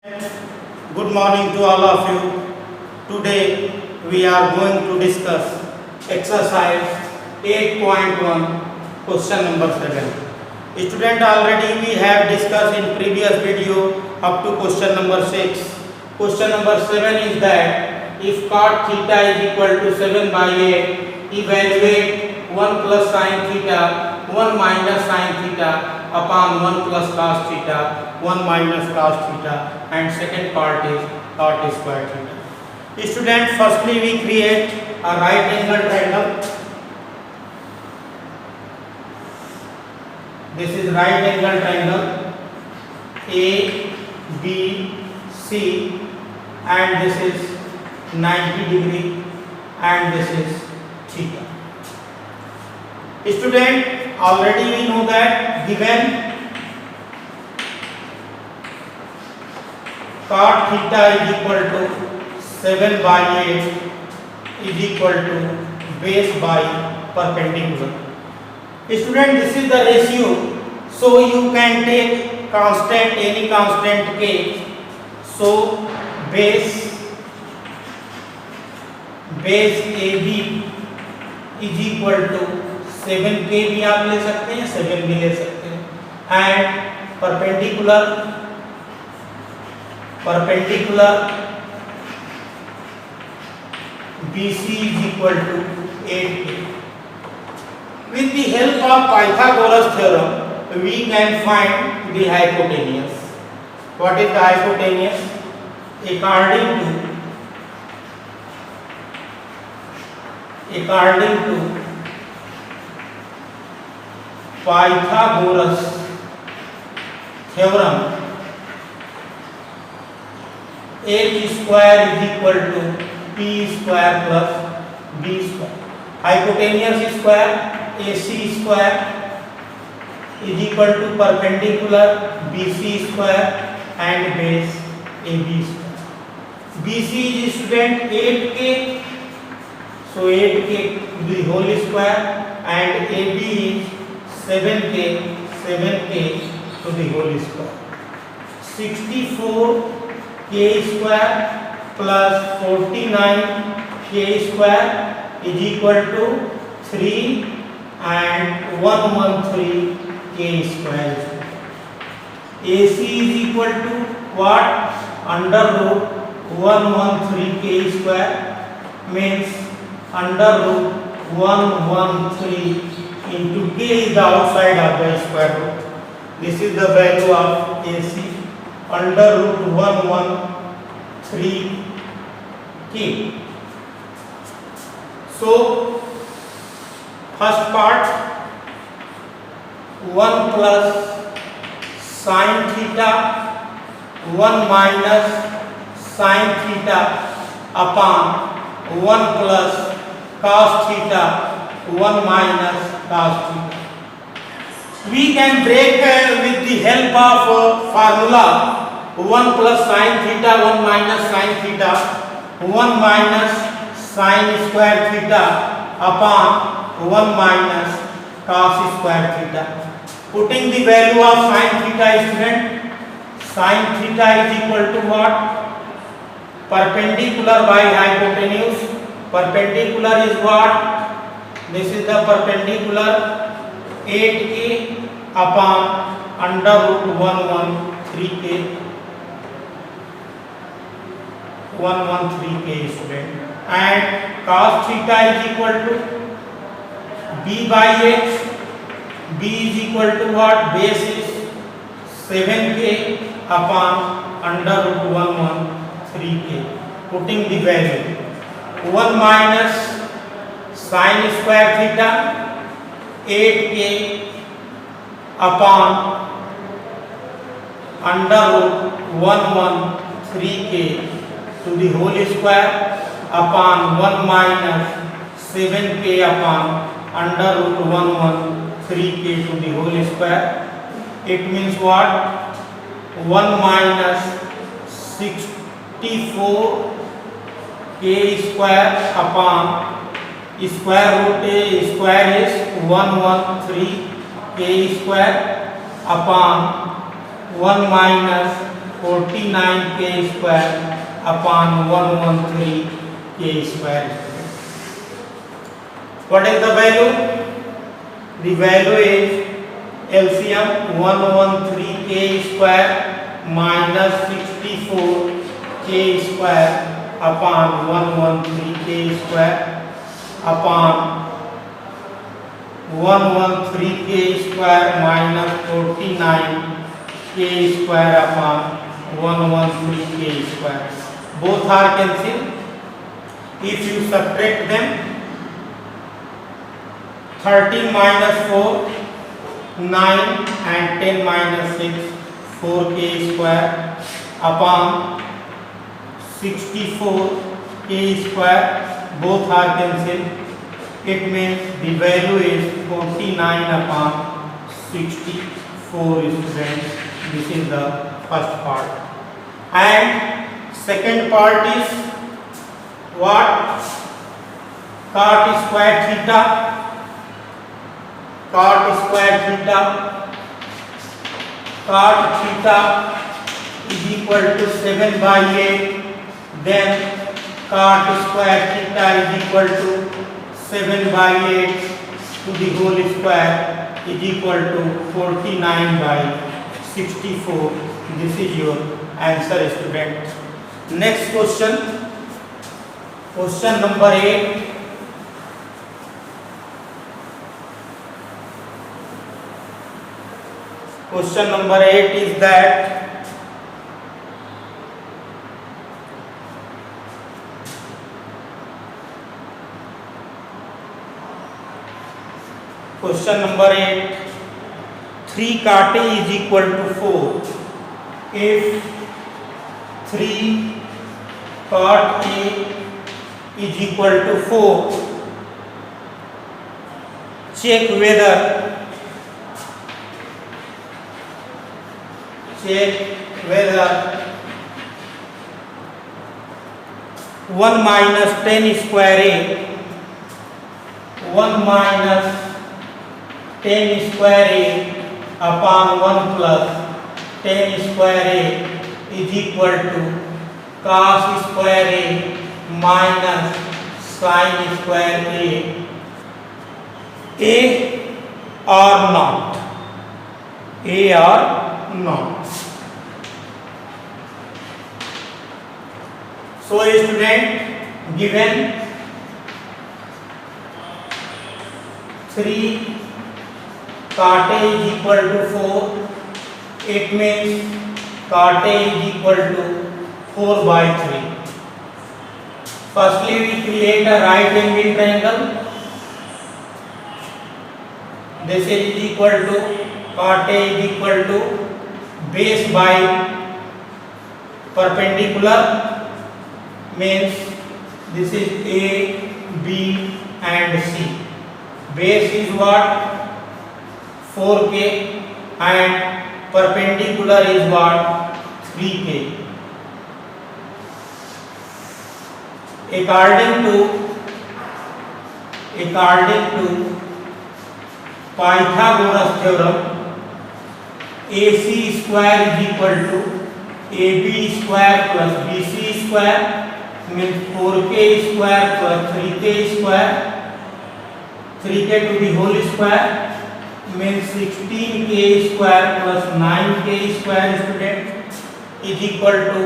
Good morning to all of you. Today we are going to discuss exercise 8.1 question number 7. Student, already we have discussed in previous video up to question number 6. Question number 7 is that if cot theta is equal to 7 by 8, evaluate 1 plus sin theta, 1 minus sin theta upon 1 plus cos theta, 1 minus cos theta, and second part is cot square theta. Student, firstly we create a right angle triangle. This is right angle triangle A, B, C, and this is 90 degree and this is theta. Student, already we know that given cot theta is equal to 7 by 8 is equal to base by perpendicular. Student, this is the ratio, so you can take constant, any constant k. So base AB is equal to 7k भी आप ले सकते हैं, 7 भी ले सकते हैं, and perpendicular BC is equal to 8k. With the help of Pythagoras theorem, we can find the hypotenuse. What is the hypotenuse? According to Pythagoras theorem, h square is equal to p square plus b square. Hypotenuse square AC square is equal to perpendicular BC square and base AB square. BC is student 8k, so 8k to the whole square, and AB is 7k to the whole square. 64k square plus 49k square is equal to 3 and 113k square. AC is equal to what? Under root 113k square means under root 113 into k is the outside of the square root. This is the value of AC, under root 113k. So first part, 1 plus sin theta, 1 minus sin theta upon 1 plus cos theta, 1 minus cos theta. We can break with the help of formula 1 plus sin theta, 1 minus sin theta, 1 minus sin square theta upon 1 minus cos square theta. Putting the value of sin theta, student, sin theta is equal to what? Perpendicular by hypotenuse. Perpendicular is what? This is the perpendicular 8k upon under root 113k. 113k student, and cos theta is equal to b by h. B is equal to what? Base is 7k upon under root 113k. Putting the value 1 minus sin square theta 8k upon under root 113k to the whole square upon 1 minus 7k upon under root 113k to the whole square. It means what? 1 minus 64k square upon square root a square is 113k square upon 1 minus 49 k square upon 113 k square. What is the value? The value is LCM 113 k square minus 64 k square upon 113 k square upon 113 k square minus 49 k square upon 113 k square. Both are cancelled. If you subtract them, 13 minus 4, 9 and 10 minus 6, 4k square upon 64 k square, both are cancelled. It means the value is 49 upon 64 students. This is the first part. And second part is what? Cot square theta. Cot square theta. Cot theta is equal to 7 by 8. Then cot square theta is equal to 7 by 8 to the whole square is equal to 49 by 64. This is your answer, student. Next question. Question number 8. Question number 8 is that question number 8, 3 cot A is equal to 4. If 3 cot A is equal to 4, check whether 1 minus 10 square A, 1 minus 10 square A upon 1 plus 10 square A is equal to cos square A minus sin square A or not? A or not? So student, given 3 cot A is equal to 4, it means cot A is equal to 4 by 3. Firstly, we create a right angle triangle. This is equal to cot A is equal to base by perpendicular, means this is A, B and C. Base is what? 4k and perpendicular is what? 3k. According to Pythagoras theorem, AC square is equal to AB square plus BC square, means 4k square plus 3k square, 3k to the whole square, means 16k square plus 9k square, student, is equal to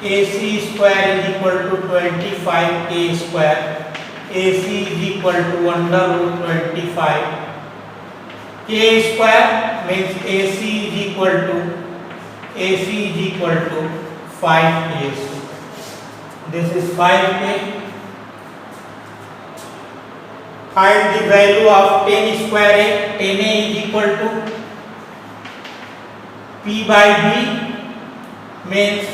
AC square is equal to 25k square. AC is equal to under root 25. K square means AC is equal to 5k. This is 5k. Find the value of 10 square A. 10A is equal to P by B, means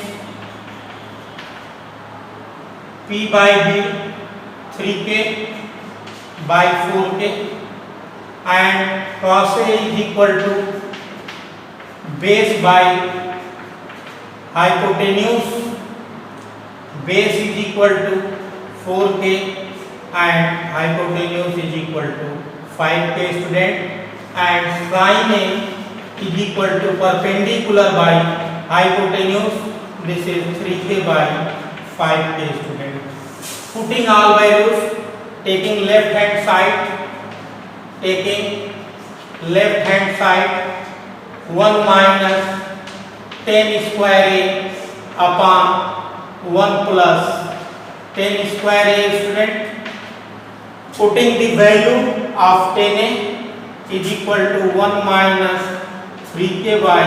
P by B 3k by 4k, and cos A is equal to base by hypotenuse. Base is equal to 4k and hypotenuse is equal to 5k, student, and sin A is equal to perpendicular by hypotenuse, this is 3k by 5k student. Putting all values, taking left hand side, 1 minus 10 square a upon 1 plus 10 square a student. Putting the value of 10a is equal to 1 minus 3k by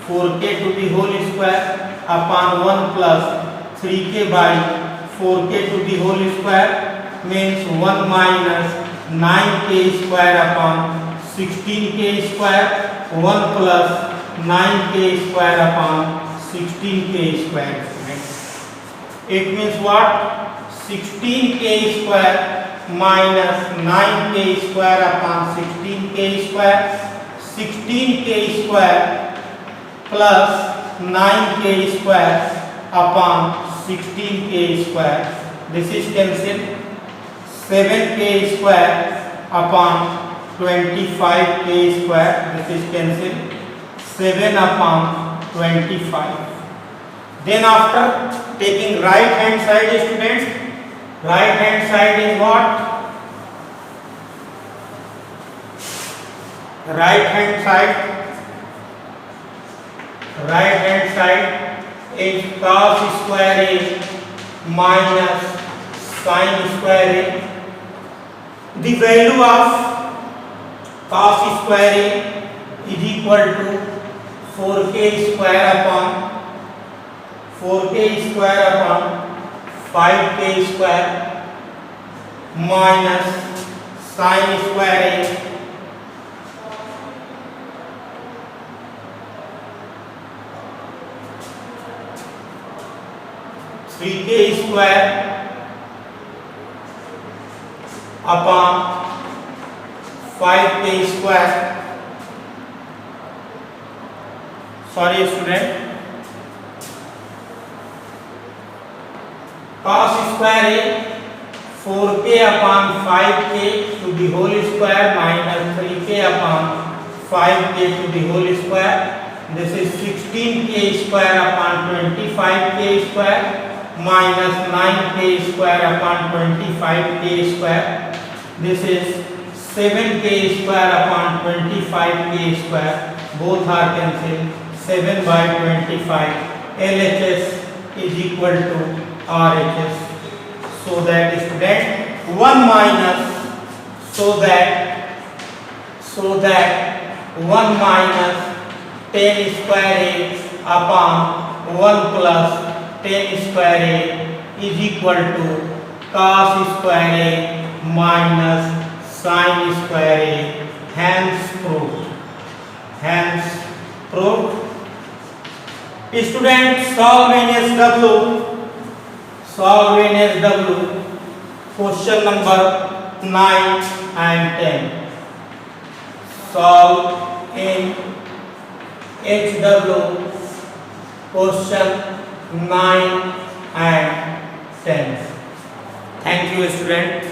4k to the whole square upon 1 plus 3k by 4k to the whole square, means 1 minus 9k square upon 16k square, 1 plus 9k square upon 16k square. It means what? 16k square minus 9k square upon 16k square, 16k square plus 9k square upon 16k square. This is cancelled. 7k square upon 25k square. This is cancelled. 7 upon 25. Then after taking right hand side, students, right hand side is what? Right hand side is cos square a minus sin square a. The value of cos square a is equal to 4k square upon 5k square minus sin square a 3k square upon 5k square. Sorry student, cos square a 4k upon 5k to the whole square minus 3k upon 5k to the whole square. This is 16k square upon 25k square minus 9k square upon 25k square. This is 7k square upon 25k square. Both are cancelled. 7 by 25. LHS is equal to RHS. So that student 1 minus, so that 1 minus 10 square a upon 1 plus 10 square a is equal to cos square a minus sin square a. Hence proved. Student, solve in SW question number 9 and 10. Solve in HW question 9 and 10. Thank you student.